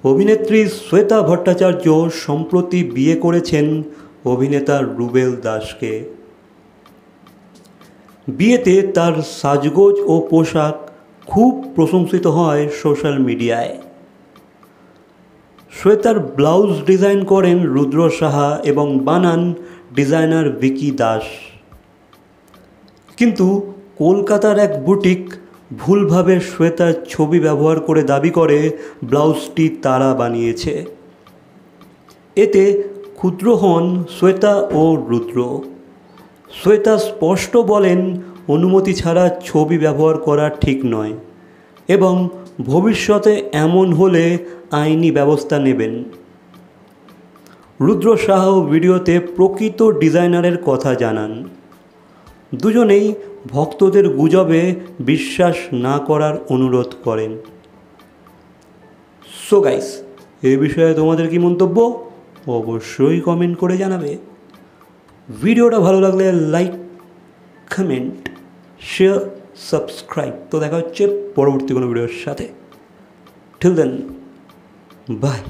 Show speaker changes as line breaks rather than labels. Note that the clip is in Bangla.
অভিনেত্রী শ্বেতা ভট্টাচার্য সম্প্রতি বিয়ে করেছেন অভিনেতা রুবেল দাসকে। বিয়েতে তার সাজগোজ ও পোশাক খুব প্রশংসিত হয় সোশ্যাল মিডিয়ায়। শ্বেতার ব্লাউজ ডিজাইন করেন রুদ্র সাহা এবং বানান ডিজাইনার ভিকি দাস। কিন্তু কলকাতার এক বুটিক ভুলভাবে শ্বেতার ছবি ব্যবহার করে দাবি করে ব্লাউজটি তারা বানিয়েছে। এতে ক্ষুব্ধ হন শ্বেতা ও রুদ্র। শ্বেতা স্পষ্ট বলেন অনুমতি ছাড়া ছবি ব্যবহার করা ঠিক নয় এবং ভবিষ্যতে এমন হলে আইনি ব্যবস্থা নেবেন। রুদ্র সাহা ভিডিওতে প্রকৃত ডিজাইনারের কথা জানান। দুজনেই ভক্তদের গুজবে বিশ্বাস না করার অনুরোধ করেন। সো গাইস, এই বিষয়ে তোমাদের কি মন্তব্য অবশ্যই কমেন্ট করে জানাবে। ভিডিওটা ভালো লাগলে লাইক, কমেন্ট, শেয়ার, সাবস্ক্রাইব। তো দেখা হচ্ছে পরবর্তী কোনো ভিডিওর সাথে। Till then, by.